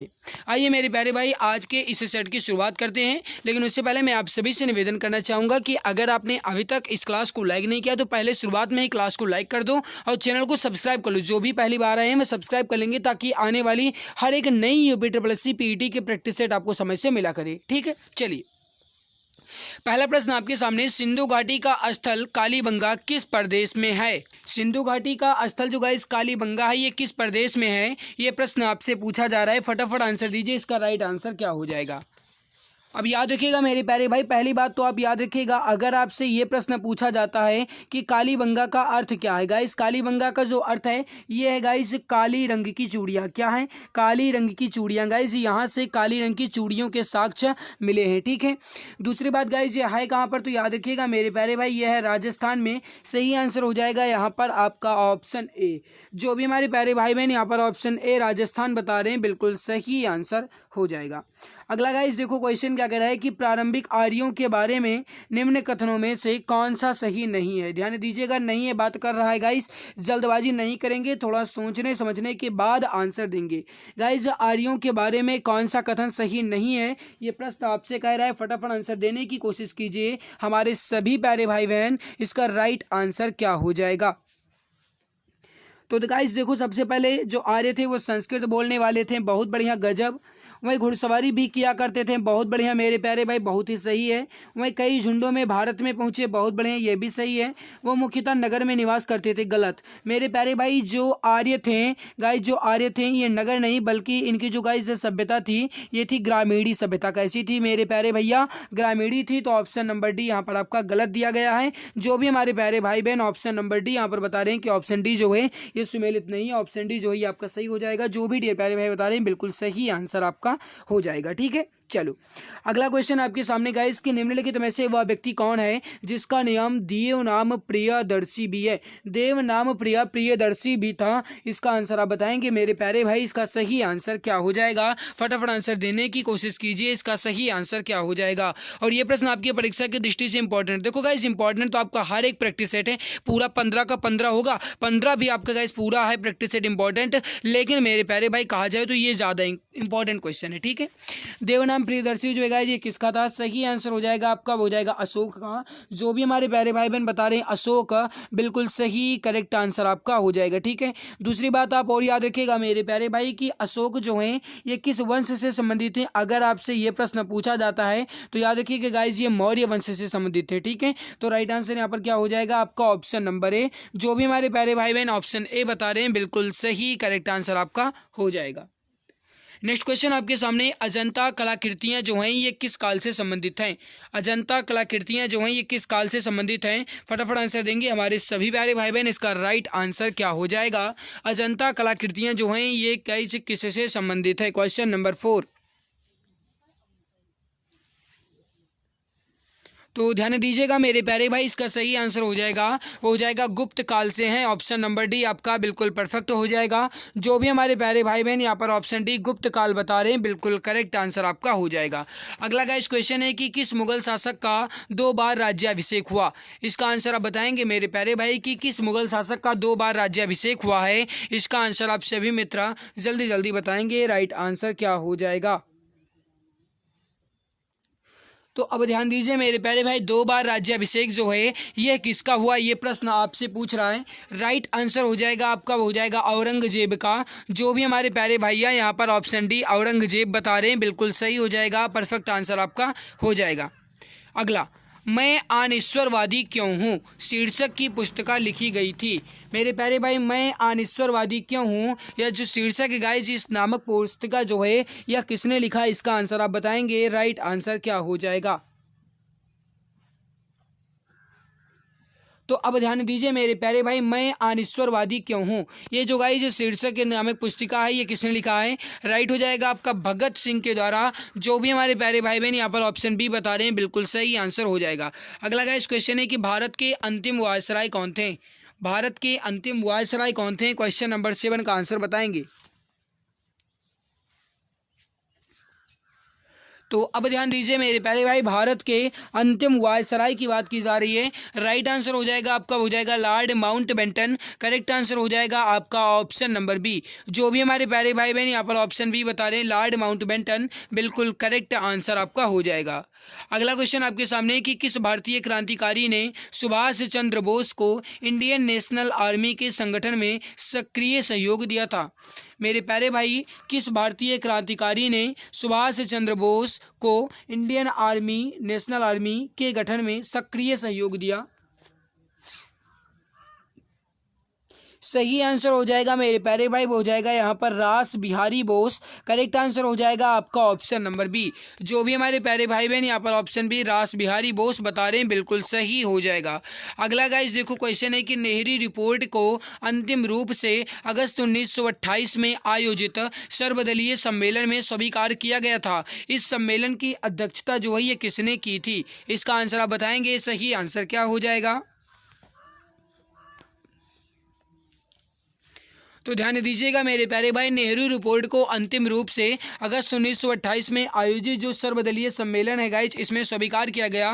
आइए मेरे प्यारे भाई आज के इस सेट की शुरुआत करते हैं, लेकिन उससे पहले मैं आप सभी से निवेदन करना चाहूँगा कि अगर आपने अभी तक इस क्लास को लाइक नहीं किया तो पहले शुरुआत में ही क्लास को लाइक कर दो और चैनल को सब्सक्राइब कर लो। जो भी पहली बार आए हैं मैं सब्सक्राइब कर लेंगे ताकि आने वाली हर एक नई UP triple S C PET के प्रैक्टिस सेट आपको समय से मिला करे। ठीक है, चलिए पहला प्रश्न आपके सामने, सिंधु घाटी का स्थल कालीबंगा किस प्रदेश में है? सिंधु घाटी का स्थल जो गाइस कालीबंगा है ये किस प्रदेश में है, ये प्रश्न आपसे पूछा जा रहा है। फटाफट आंसर दीजिए, इसका राइट आंसर क्या हो जाएगा। अब याद रखिएगा मेरे प्यारे भाई, पहली बात तो आप याद रखिएगा, अगर आपसे ये प्रश्न पूछा जाता है कि कालीबंगा का अर्थ क्या है गाइस, कालीबंगा का जो अर्थ है ये है गाइस काली रंग की चूड़ियाँ। क्या है? काली रंग की चूड़ियाँ गाइस, यहाँ से काली रंग की चूड़ियों के साक्ष्य मिले हैं। ठीक है, दूसरी बात गाइस ये है कहाँ पर, तो याद रखिएगा मेरे प्यारे भाई ये है राजस्थान में। सही आंसर हो जाएगा यहाँ पर आपका ऑप्शन ए। जो भी हमारे प्यारे भाई बहन यहाँ पर ऑप्शन ए राजस्थान बता रहे हैं, बिल्कुल सही आंसर हो जाएगा। अगला गाइस देखो क्वेश्चन क्या कह रहा है कि प्रारंभिक आर्यों के बारे में निम्न कथनों में से कौन सा सही नहीं है। ध्यान दीजिएगा, नहीं है बात कर रहा है गाइस, जल्दबाजी नहीं करेंगे, थोड़ा सोचने समझने के बाद आंसर देंगे। गाइस आर्यों के बारे में कौन सा कथन सही नहीं है, ये प्रश्न आपसे कह रहा है। फटाफट आंसर देने की कोशिश कीजिए हमारे सभी प्यारे भाई बहन, इसका राइट आंसर क्या हो जाएगा। तो गाइस देखो, सबसे पहले जो आर्य थे वो संस्कृत बोलने वाले थे, बहुत बढ़िया, गजब। वहीं घुड़सवारी भी किया करते थे, बहुत बढ़िया मेरे प्यारे भाई, बहुत ही सही है। वहीं कई झुंडों में भारत में पहुंचे, बहुत बढ़िया, ये भी सही है। वो मुख्यतः नगर में निवास करते थे, गलत मेरे प्यारे भाई। जो आर्य थे गाइस, जो आर्य थे ये नगर नहीं बल्कि इनकी जो गाइस सभ्यता थी ये थी ग्रामीणी सभ्यता। कैसी थी मेरे प्यारे भैया? ग्रामीणी थी। तो ऑप्शन नंबर डी यहाँ पर आपका गलत दिया गया है। जो भी हमारे प्यारे भाई बहन ऑप्शन नंबर डी यहाँ पर बता रहे हैं कि ऑप्शन डी जो है ये सुमेलित नहीं है, ऑप्शन डी जो है आपका सही हो जाएगा। जो भी डियर प्यारे भाई बता रहे हैं बिल्कुल सही आंसर आपका हो जाएगा। ठीक है, चलो अगला क्वेश्चन आपके सामने गाइस कि निम्नलिखित में से वह व्यक्ति कौन है जिसका नाम देव नाम प्रियदर्शी भी है? देव नाम प्रियदर्शी भी था, इसका आंसर आप बताएंगे मेरे प्यारे भाई। इसका सही आंसर क्या हो जाएगा? फटाफट आंसर देने की कोशिश कीजिए, इसका सही आंसर क्या हो जाएगा। और ये प्रश्न आपकी परीक्षा की दृष्टि से इंपॉर्टेंट, देखो गाइस इंपॉर्टेंट तो आपका हर एक प्रैक्टिस सेट है, पूरा 15 का 15 होगा, 15 भी आपका गाइस पूरा है प्रैक्टिस सेट इंपॉर्टेंट, लेकिन मेरे प्यारे भाई कहा जाए तो ये ज़्यादा इंपॉर्टेंट क्वेश्चन है। ठीक है, देवनाम प्रियदर्शी जो है ये किसका था? सही आंसर हो जाएगा आपका, हो जाएगा अशोक का। जो भी हमारे प्यारे भाई बहन बता रहे हैं अशोक, बिल्कुल सही करेक्ट आंसर आपका हो जाएगा। ठीक है, दूसरी बात आप और याद रखिएगा मेरे प्यारे भाई कि अशोक जो हैं ये किस वंश से संबंधित हैं। अगर आपसे ये प्रश्न पूछा जाता है तो याद रखिए कि गाइस ये मौर्य वंश से संबंधित है। ठीक है, तो राइट आंसर यहाँ पर क्या हो जाएगा आपका? Option number A. जो भी हमारे प्यारे भाई बहन ऑप्शन ए बता रहे हैं बिल्कुल सही करेक्ट आंसर आपका हो जाएगा। नेक्स्ट क्वेश्चन आपके सामने, अजंता कलाकृतियाँ जो हैं ये किस काल से संबंधित हैं? अजंता कलाकृतियाँ जो हैं ये किस काल से संबंधित हैं? फटाफट आंसर देंगे हमारे सभी प्यारे भाई बहन, इसका राइट आंसर क्या हो जाएगा? अजंता कलाकृतियाँ जो हैं ये किससे संबंधित है? Question number 4। तो ध्यान दीजिएगा मेरे प्यारे भाई, इसका सही आंसर हो जाएगा गुप्त काल से है। ऑप्शन नंबर डी आपका बिल्कुल परफेक्ट हो जाएगा। जो भी हमारे प्यारे भाई बहन यहाँ पर ऑप्शन डी गुप्त काल बता रहे हैं, बिल्कुल करेक्ट आंसर आपका हो जाएगा। अगला गाइस क्वेश्चन है कि किस मुगल शासक का 2 बार राज्याभिषेक हुआ? इसका आंसर आप बताएंगे मेरे प्यारे भाई कि किस मुगल शासक का 2 बार राज्याभिषेक हुआ है। इसका आंसर आप सभी मित्र जल्दी जल्दी बताएंगे, राइट आंसर क्या हो जाएगा। तो अब ध्यान दीजिए मेरे प्यारे भाई, 2 बार राज्याभिषेक जो है यह किसका हुआ, ये प्रश्न आपसे पूछ रहा है। राइट आंसर हो जाएगा आपका, हो जाएगा औरंगजेब का। जो भी हमारे प्यारे भैया यहाँ पर ऑप्शन डी औरंगजेब बता रहे हैं, बिल्कुल सही हो जाएगा, परफेक्ट आंसर आपका हो जाएगा। अगला, मैं अनिश्वरवादी क्यों हूँ शीर्षक की पुस्तिका लिखी गई थी। मेरे प्यारे भाई, मैं अनिश्वरवादी क्यों हूँ यह जो शीर्षक है गाइस इस नामक पुस्तिका जो है यह किसने लिखा है? इसका आंसर आप बताएंगे, राइट आंसर क्या हो जाएगा। तो अब ध्यान दीजिए मेरे प्यारे भाई, मैं अनिश्वरवादी क्यों हूँ, ये जो गाइस जो शीर्षक के नामक पुस्तिका है ये किसने लिखा है? राइट हो जाएगा आपका भगत सिंह के द्वारा। जो भी हमारे प्यारे भाई बहन यहाँ पर ऑप्शन बी बता रहे हैं, बिल्कुल सही आंसर हो जाएगा। अगला गाइस क्वेश्चन है कि भारत के अंतिम वायसराय कौन थे? भारत के अंतिम वायसराय कौन थे? क्वेश्चन नंबर 7 का आंसर बताएंगे। तो अब ध्यान दीजिए मेरे प्यारे भाई, भारत के अंतिम वायसराय की बात की जा रही है। राइट आंसर हो जाएगा आपका, हो जाएगा लॉर्ड माउंटबेटन। करेक्ट आंसर हो जाएगा आपका ऑप्शन नंबर बी। जो भी हमारे प्यारे भाई बहन यहाँ पर ऑप्शन बी बता रहे हैं, लॉर्ड माउंटबेटन, बिल्कुल करेक्ट आंसर आपका हो जाएगा। अगला क्वेश्चन आपके सामने कि किस भारतीय क्रांतिकारी ने सुभाष चंद्र बोस को इंडियन नेशनल आर्मी के संगठन में सक्रिय सहयोग दिया था। मेरे प्यारे भाई, किस भारतीय क्रांतिकारी ने सुभाष चंद्र बोस को इंडियन आर्मी, नेशनल आर्मी के गठन में सक्रिय सहयोग दिया? सही आंसर हो जाएगा मेरे प्यारे भाई, वो हो जाएगा यहाँ पर रास बिहारी बोस। करेक्ट आंसर हो जाएगा आपका ऑप्शन नंबर बी। जो भी हमारे प्यारे भाई बहन यहाँ पर ऑप्शन बी रास बिहारी बोस बता रहे हैं, बिल्कुल सही हो जाएगा। अगला गाइस देखो क्वेश्चन है कि नेहरू रिपोर्ट को अंतिम रूप से अगस्त 1928 में आयोजित सर्वदलीय सम्मेलन में स्वीकार किया गया था। इस सम्मेलन की अध्यक्षता जो है ये किसने की थी? इसका आंसर आप बताएंगे। सही आंसर क्या हो जाएगा? तो ध्यान दीजिएगा मेरे प्यारे भाई, नेहरू रिपोर्ट को अंतिम रूप से अगस्त 1928 में आयोजित जो सर्वदलीय सम्मेलन है गाइज, इसमें स्वीकार किया गया।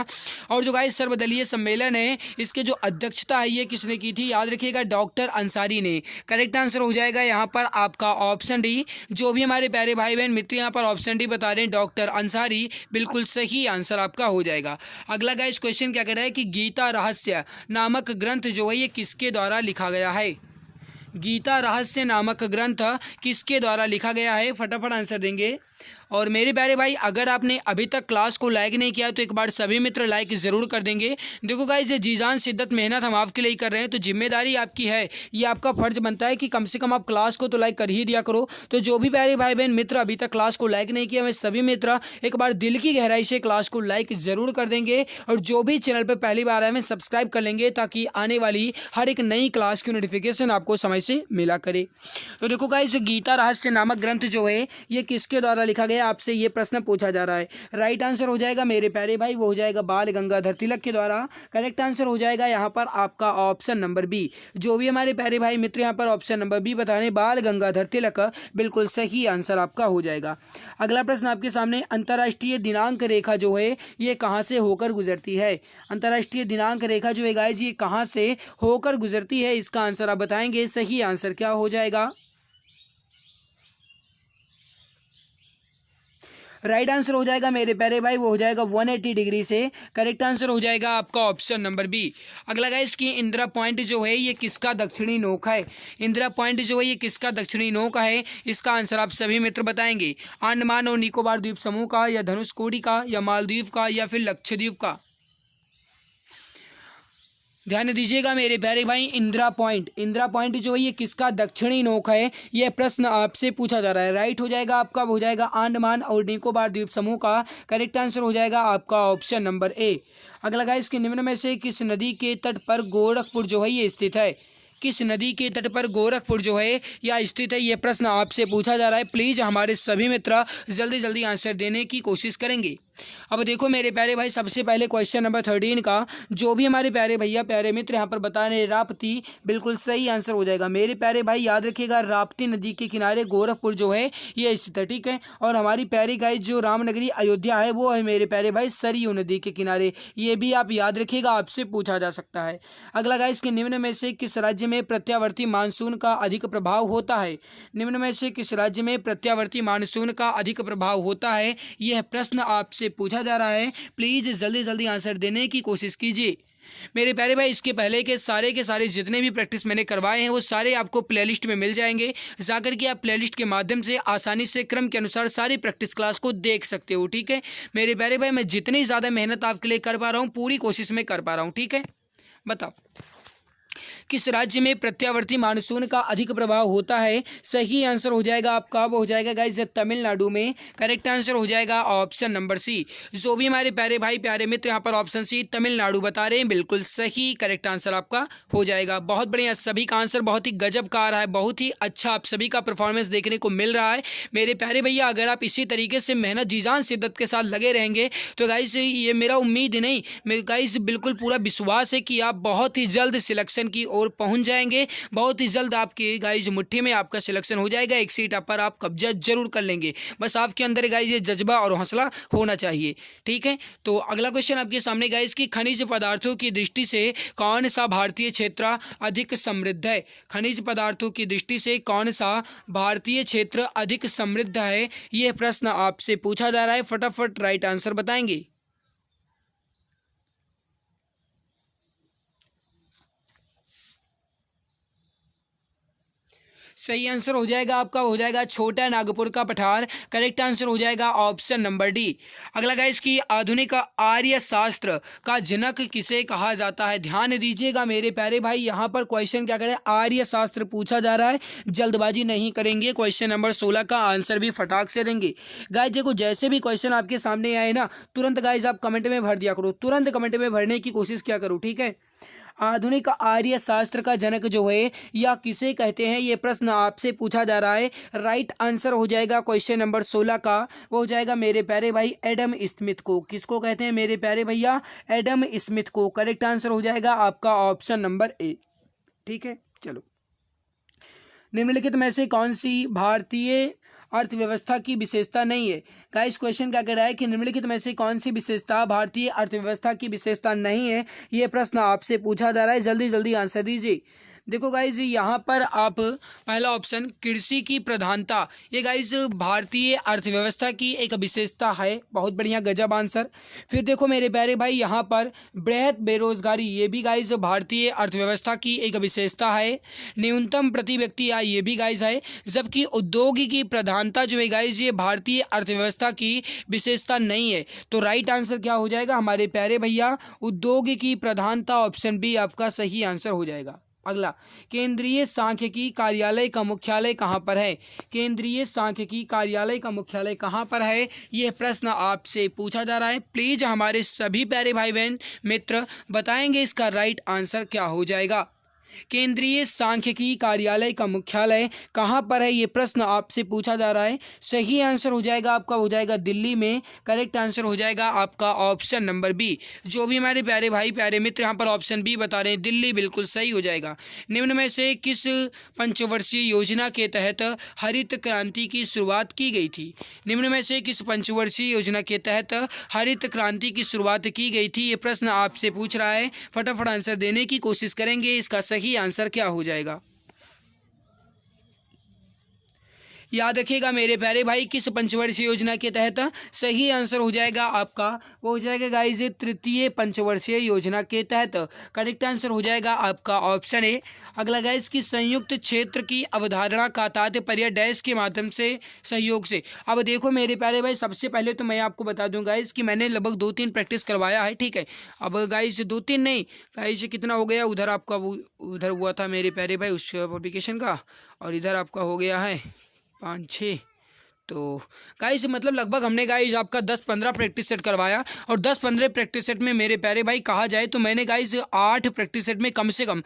और जो गाइज सर्वदलीय सम्मेलन है, इसके जो अध्यक्षता है ये किसने की थी? याद रखिएगा, डॉक्टर अंसारी ने। करेक्ट आंसर हो जाएगा यहाँ पर आपका ऑप्शन डी। जो भी हमारे प्यारे भाई बहन मित्र यहाँ पर ऑप्शन डी बता रहे हैं, डॉक्टर अंसारी, बिल्कुल सही आंसर आपका हो जाएगा। अगला गाइज क्वेश्चन क्या कह रहा है कि गीता रहस्य नामक ग्रंथ जो है ये किसके द्वारा लिखा गया है? गीता रहस्य नामक ग्रंथ किसके द्वारा लिखा गया है? फटाफट आंसर देंगे। और मेरे प्यारे भाई, अगर आपने अभी तक क्लास को लाइक नहीं किया तो एक बार सभी मित्र लाइक ज़रूर कर देंगे। देखो गाइस, ये जीजान शिद्दत मेहनत हम आपके लिए कर रहे हैं, तो जिम्मेदारी आपकी है, ये आपका फ़र्ज़ बनता है कि कम से कम आप क्लास को तो लाइक कर ही दिया करो। तो जो भी प्यारे भाई बहन मित्र अभी तक क्लास को लाइक नहीं किया, मैं सभी मित्र एक बार दिल की गहराई से क्लास को लाइक ज़रूर कर देंगे। और जो भी चैनल पर पहली बार आए, मैं सब्सक्राइब कर लेंगे, ताकि आने वाली हर एक नई क्लास की नोटिफिकेशन आपको समय से मिला करे। तो देखो गाइस, गीता रहस्य नामक ग्रंथ जो है ये किसके द्वारा लिखा गया, आपसे ये प्रश्न पूछा जा रहा है। राइट आंसर हो जाएगा मेरे प्यारे भाई, वो हो जाएगा बाल गंगाधर तिलक के द्वारा। करेक्ट आंसर हो जाएगा यहाँ पर आपका ऑप्शन नंबर बी। जो भी हमारे प्यारे भाई मित्र यहाँ पर ऑप्शन नंबर बी बता रहे हैं, बाल गंगाधर तिलक, बिल्कुल सही आंसर आपका हो जाएगा। अगला प्रश्न आपके सामने, अंतर्राष्ट्रीय दिनांक रेखा जो है ये कहाँ से होकर गुजरती है? अंतर्राष्ट्रीय दिनांक रेखा जो है गाइस ये कहाँ से होकर गुजरती है? इसका आंसर आप बताएंगे। सही आंसर क्या हो जाएगा? राइट आंसर हो जाएगा मेरे प्यारे भाई, वो हो जाएगा 180 डिग्री से। करेक्ट आंसर हो जाएगा आपका ऑप्शन नंबर बी। अगला गाइस कि इंदिरा पॉइंट जो है ये किसका दक्षिणी नोक है? इंदिरा पॉइंट जो है ये किसका दक्षिणी नोक है? इसका आंसर आप सभी मित्र बताएंगे। अंडमान और निकोबार द्वीप समूह का, या धनुषकोडी का, या मालदीव का, या फिर लक्षद्वीप का? ध्यान दीजिएगा मेरे प्यारे भाई, इंदिरा पॉइंट जो है ये किसका दक्षिणी नोक है? यह प्रश्न आपसे पूछा जा रहा है। राइट हो जाएगा आपका, हो जाएगा अंडमान और निकोबार द्वीप समूह का। करेक्ट आंसर हो जाएगा आपका ऑप्शन नंबर ए। अगला गाइस कि निम्न में से किस नदी के तट पर गोरखपुर जो है ये स्थित है? किस नदी के तट पर गोरखपुर जो है या स्थित है, ये प्रश्न आपसे पूछा जा रहा है। प्लीज़ हमारे सभी मित्र जल्दी जल्दी आंसर देने की कोशिश करेंगे। अब देखो मेरे प्यारे भाई, सबसे पहले क्वेश्चन नंबर 13 का जो भी हमारे प्यारे भैया प्यारे मित्र यहाँ पर बता रहे हैं, राप्ती, बिल्कुल सही आंसर हो जाएगा। मेरे प्यारे भाई याद रखिएगा, राप्ती नदी के किनारे गोरखपुर जो है ये स्थित है, ठीक है। और हमारी प्यारी गाइस जो रामनगरी अयोध्या है वो है मेरे प्यारे भाई सरयू नदी के किनारे। ये भी आप याद रखिएगा, आपसे पूछा जा सकता है। अगला गाइस के निम्न में से किस राज्य में प्रत्यावर्ती मानसून का अधिक प्रभाव होता है? निम्न में से किस राज्य में प्रत्यावर्ती मानसून का अधिक प्रभाव होता है? यह प्रश्न आपसे पूछा जा रहा है। प्लीज जल्दी जल्दी आंसर देने की कोशिश कीजिए मेरे प्यारे भाई। इसके पहले के सारे जितने भी प्रैक्टिस मैंने करवाए हैं वो सारे आपको प्लेलिस्ट में मिल जाएंगे। जाकर के आप प्लेलिस्ट के माध्यम से आसानी से क्रम के अनुसार सारी प्रैक्टिस क्लास को देख सकते हो, ठीक है मेरे प्यारे भाई। मैं जितनी ज़्यादा मेहनत आपके लिए कर पा रहा हूँ, पूरी कोशिश में कर पा रहा हूँ, ठीक है। बताओ किस राज्य में प्रत्यावर्ती मानसून का अधिक प्रभाव होता है? सही आंसर हो जाएगा आपका, वो हो जाएगा गाइस तमिलनाडु में। करेक्ट आंसर हो जाएगा ऑप्शन नंबर सी। जो भी हमारे प्यारे भाई प्यारे मित्र यहाँ पर ऑप्शन सी तमिलनाडु बता रहे हैं, बिल्कुल सही करेक्ट आंसर आपका हो जाएगा। बहुत बढ़िया, सभी का आंसर बहुत ही गजब का आ रहा है, बहुत ही अच्छा आप सभी का परफॉर्मेंस देखने को मिल रहा है मेरे प्यारे भैया। अगर आप इसी तरीके से मेहनत जीजान शिद्दत के साथ लगे रहेंगे तो गाइस ये मेरा उम्मीद नहीं, मेरे गाइस बिल्कुल पूरा विश्वास है कि आप बहुत ही जल्द सिलेक्शन की ओर पहुंच जाएंगे। बहुत ही जल्द आपके गाइज मुट्ठी में आपका सिलेक्शन हो जाएगा, एक सीट पर आप कब्जा जरूर कर लेंगे। बस आपके अंदर गाइज ये जज्बा और हौसला होना चाहिए, ठीक है। तो अगला क्वेश्चन आपके सामने गाइज की खनिज पदार्थों की दृष्टि से कौन सा भारतीय क्षेत्र अधिक समृद्ध है। खनिज पदार्थों की दृष्टि से कौन सा भारतीय क्षेत्र अधिक समृद्ध है, यह प्रश्न आपसे पूछा जा रहा है। फटाफट राइट आंसर बताएंगे। सही आंसर हो जाएगा आपका, हो जाएगा छोटा नागपुर का पठार। करेक्ट आंसर हो जाएगा ऑप्शन नंबर डी। अगला गाइस की आधुनिक आर्य शास्त्र का जनक किसे कहा जाता है। ध्यान दीजिएगा मेरे प्यारे भाई, यहाँ पर क्वेश्चन क्या करें, आर्य शास्त्र पूछा जा रहा है, जल्दबाजी नहीं करेंगे। क्वेश्चन नंबर 16 का आंसर भी फटाक से देंगे। गाइस देखो, जैसे भी क्वेश्चन आपके सामने आए ना, तुरंत गाइस आप कमेंट में भर दिया करो, तुरंत कमेंट में भरने की कोशिश क्या करो, ठीक है। आधुनिक आर्य शास्त्र का जनक जो है या किसे कहते हैं, ये प्रश्न आपसे पूछा जा रहा है। राइट आंसर हो जाएगा क्वेश्चन नंबर 16 का, वो हो जाएगा मेरे प्यारे भाई एडम स्मिथ को। किसको कहते हैं मेरे प्यारे भैया, एडम स्मिथ को। करेक्ट आंसर हो जाएगा आपका ऑप्शन नंबर ए, ठीक है। चलो, निम्नलिखित में से कौन सी भारतीय अर्थव्यवस्था की विशेषता नहीं है। गाइस क्वेश्चन क्या कह रहा है कि निम्नलिखित में से कौन सी विशेषता भारतीय अर्थव्यवस्था की विशेषता नहीं है, ये प्रश्न आपसे पूछा जा रहा है। जल्दी जल्दी आंसर दीजिए। देखो गाइज, यहाँ पर आप पहला ऑप्शन कृषि की प्रधानता, ये गाइज भारतीय अर्थव्यवस्था की एक विशेषता है। बहुत बढ़िया, गजब आंसर। फिर देखो मेरे प्यारे भाई, यहाँ पर बृहत बेरोजगारी, ये भी गाइज भारतीय अर्थव्यवस्था की एक विशेषता है। न्यूनतम प्रति व्यक्ति आय, ये भी गाइज है। जबकि उद्योग की प्रधानता जो है गाइज, ये भारतीय अर्थव्यवस्था की विशेषता नहीं है। तो राइट आंसर क्या हो जाएगा हमारे प्यारे भैया, उद्योग की प्रधानता, ऑप्शन बी आपका सही आंसर हो जाएगा। अगला, केंद्रीय सांख्यिकी कार्यालय का मुख्यालय कहाँ पर है। केंद्रीय सांख्यिकी कार्यालय का मुख्यालय कहाँ पर है, यह प्रश्न आपसे पूछा जा रहा है। प्लीज हमारे सभी प्यारे भाई बहन मित्र बताएंगे इसका राइट आंसर क्या हो जाएगा। केंद्रीय सांख्यिकी कार्यालय का मुख्यालय कहाँ पर है, ये प्रश्न आपसे पूछा जा रहा है। सही आंसर हो जाएगा आपका, हो जाएगा दिल्ली में। करेक्ट आंसर हो जाएगा आपका ऑप्शन नंबर बी। जो भी हमारे प्यारे भाई प्यारे मित्र यहाँ पर ऑप्शन बी बता रहे हैं, दिल्ली बिल्कुल सही हो जाएगा। निम्न में से किस पंचवर्षीय योजना के तहत हरित क्रांति की शुरुआत की गई थी। निम्न में से किस पंचवर्षीय योजना के तहत हरित क्रांति की शुरुआत की गई थी, ये प्रश्न आपसे पूछ रहा है। फटाफट आंसर देने की कोशिश करेंगे। इसका सही आंसर क्या हो जाएगा, याद रखिएगा मेरे प्यारे भाई, किस पंचवर्षीय योजना के तहत। सही आंसर हो जाएगा आपका, वो हो जाएगा गाइज तृतीय पंचवर्षीय योजना के तहत। करेक्ट आंसर हो जाएगा आपका ऑप्शन ए। अगला गाइज की संयुक्त क्षेत्र की अवधारणा का तात्पर्य डैश के माध्यम से, सहयोग से। अब देखो मेरे प्यारे भाई, सबसे पहले तो मैं आपको बता दूं गाइज कि मैंने लगभग 2-3 प्रैक्टिस करवाया है, ठीक है। अब गाइज 2-3 नहीं गाइज, कितना हो गया, उधर आपका उधर हुआ था मेरे प्यारे भाई उस पब्लिकेशन का, और इधर आपका हो गया है 5-6। तो गाइस मतलब लगभग हमने गाइस आपका 10-15 प्रैक्टिस सेट करवाया, और 10-15 प्रैक्टिस सेट में मेरे प्यारे भाई कहा जाए तो मैंने गाइस 8 प्रैक्टिस सेट में कम से कम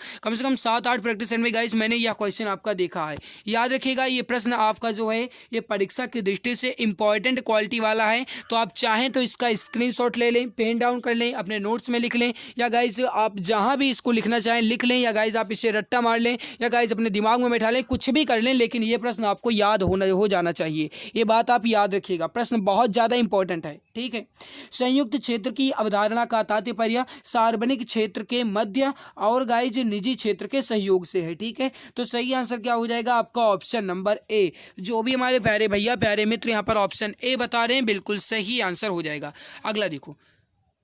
7-8 प्रैक्टिस सेट में गाइस मैंने यह क्वेश्चन आपका देखा है। याद रखिएगा, ये प्रश्न आपका जो है ये परीक्षा की दृष्टि से इंपॉर्टेंट क्वालिटी वाला है। तो आप चाहें तो इसका स्क्रीनशॉट ले लें, पेन डाउन कर लें, अपने नोट्स में लिख लें, या गाइस आप जहाँ भी इसको लिखना चाहें लिख लें, या गाइस आप इसे रट्टा मार लें, या गाइस अपने दिमाग में बैठा लें, कुछ भी कर लें, लेकिन ये प्रश्न आपको याद हो जाना चाहिए। ये बात आप याद रखिएगा, प्रश्न बहुत ज़्यादा इंपॉर्टेंट है, ठीक है। संयुक्त क्षेत्र की अवधारणा का तात्पर्य सार्वजनिक क्षेत्र के मध्य और गाइज निजी क्षेत्र के सहयोग से है, ठीक है। तो सही आंसर क्या हो जाएगा आपका ऑप्शन नंबर ए। जो भी हमारे प्यारे भैया प्यारे मित्र यहाँ पर ऑप्शन ए बता रहे हैं, बिल्कुल सही आंसर हो जाएगा। अगला देखो,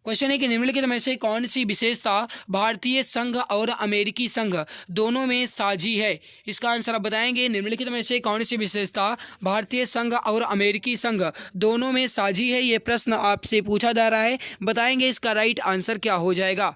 क्वेश्चन है कि निम्नलिखित में से कौन सी विशेषता भारतीय संघ और अमेरिकी संघ दोनों में साझी है। इसका आंसर आप बताएंगे। निम्नलिखित में से कौन सी विशेषता भारतीय संघ और अमेरिकी संघ दोनों में साझी है, ये प्रश्न आपसे पूछा जा रहा है। बताएंगे इसका राइट आंसर क्या हो जाएगा।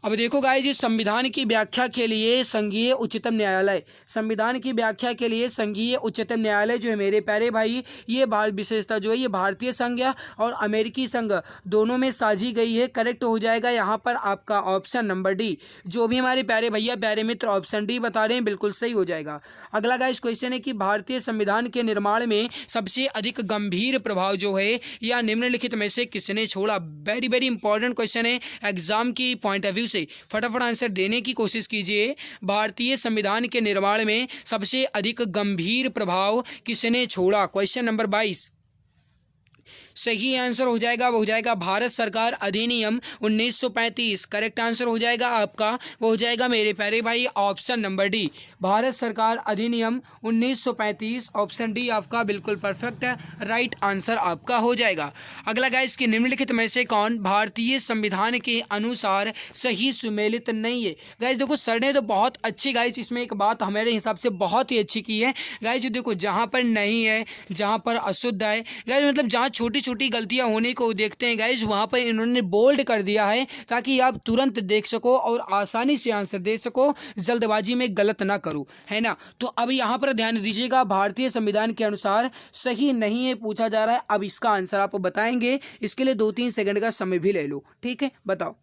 अब देखो गाइस, संविधान की व्याख्या के लिए संघीय उच्चतम न्यायालय, संविधान की व्याख्या के लिए संघीय उच्चतम न्यायालय जो है मेरे प्यारे भाई, ये विशेषता जो है ये भारतीय संघ और अमेरिकी संघ दोनों में साझी गई है। करेक्ट हो जाएगा यहाँ पर आपका ऑप्शन नंबर डी। जो भी हमारे प्यारे भैया प्यारे मित्र ऑप्शन डी बता रहे हैं, बिल्कुल सही हो जाएगा। अगला गाइस क्वेश्चन है कि भारतीय संविधान के निर्माण में सबसे अधिक गंभीर प्रभाव जो है या निम्नलिखित में से किसने छोड़ा। वेरी वेरी इंपॉर्टेंट क्वेश्चन है, एग्जाम की पॉइंट ऑफ व्यू से फटाफट आंसर देने की कोशिश कीजिए। भारतीय संविधान के निर्माण में सबसे अधिक गंभीर प्रभाव किसने छोड़ा? Question number 22। सही आंसर हो जाएगा वो हो जाएगा भारत सरकार अधिनियम 1935। करेक्ट आंसर हो जाएगा आपका वो हो जाएगा मेरे प्यारे भाई ऑप्शन नंबर डी, भारत सरकार अधिनियम 1935। ऑप्शन डी आपका बिल्कुल परफेक्ट है, राइट आंसर आपका हो जाएगा। अगला गाइस कि निम्नलिखित में से कौन भारतीय संविधान के अनुसार सही सुमेलित नहीं है? गाइस देखो सर ने तो बहुत अच्छी गाइस इसमें एक बात हमारे हिसाब से बहुत ही अच्छी की है गाइस। देखो जहाँ पर नहीं है, जहाँ पर अशुद्ध है गाइस, मतलब जहाँ छोटी छोटी गलतियां होने को देखते हैं गाइस, वहां पर इन्होंने बोल्ड कर दिया है ताकि आप तुरंत देख सको और आसानी से आंसर दे सको, जल्दबाजी में गलत ना करो, है ना। तो अब यहां पर ध्यान दीजिएगा, भारतीय संविधान के अनुसार सही नहीं है पूछा जा रहा है। अब इसका आंसर आप बताएंगे, इसके लिए 2-3 सेकंड का समय भी ले लो, ठीक है, बताओ।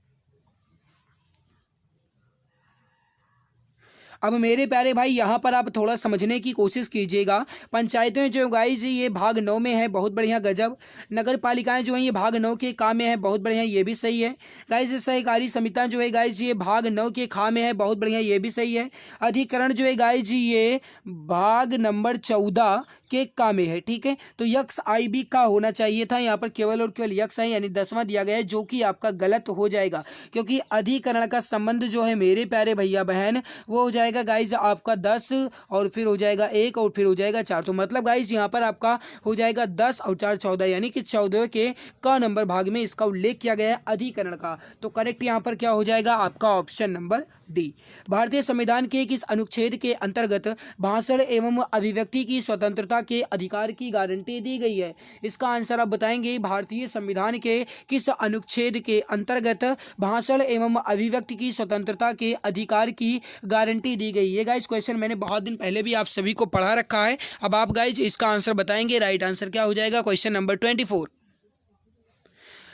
अब मेरे प्यारे भाई यहाँ पर आप थोड़ा समझने की कोशिश कीजिएगा। पंचायतें जो गाइस ये भाग 9 में है, बहुत बढ़िया, गजब। नगर पालिकाएं जो हैं ये भाग 9 के का में है, बहुत बढ़िया, ये भी सही है गाइस। सहकारी समितियां जो है गाइस ये भाग 9 के खा में है, बहुत बढ़िया, ये भी सही है। अधिकरण जो है गाइस ये भाग नंबर 14 के का में है, ठीक है। तो यक्स आई बी का होना चाहिए था, यहाँ पर केवल और केवल यक्स है यानी 10वां दिया गया है, जो कि आपका गलत हो जाएगा, क्योंकि अधिकरण का संबंध जो है मेरे प्यारे भैया बहन वो हो जाएगा गाइज आपका 10 और फिर हो जाएगा 1 और फिर हो जाएगा 4। तो मतलब गाइज यहाँ पर आपका हो जाएगा 10 और 4 14, यानी कि 14 के का नंबर भाग में इसका उल्लेख किया गया है अधिकरण का। तो करेक्ट यहाँ पर क्या हो जाएगा आपका ऑप्शन नंबर डी। भारतीय संविधान के किस अनुच्छेद के अंतर्गत भाषण एवं अभिव्यक्ति की स्वतंत्रता के अधिकार की गारंटी दी गई है? इसका आंसर आप बताएंगे, भारतीय संविधान के किस अनुच्छेद के अंतर्गत भाषण एवं अभिव्यक्ति की स्वतंत्रता के अधिकार की गारंटी दी गई है? गाइस क्वेश्चन मैंने बहुत दिन पहले भी आप सभी को पढ़ा रखा है। अब आप गाइस इसका आंसर बताएंगे, राइट आंसर क्या हो जाएगा? Question number 24।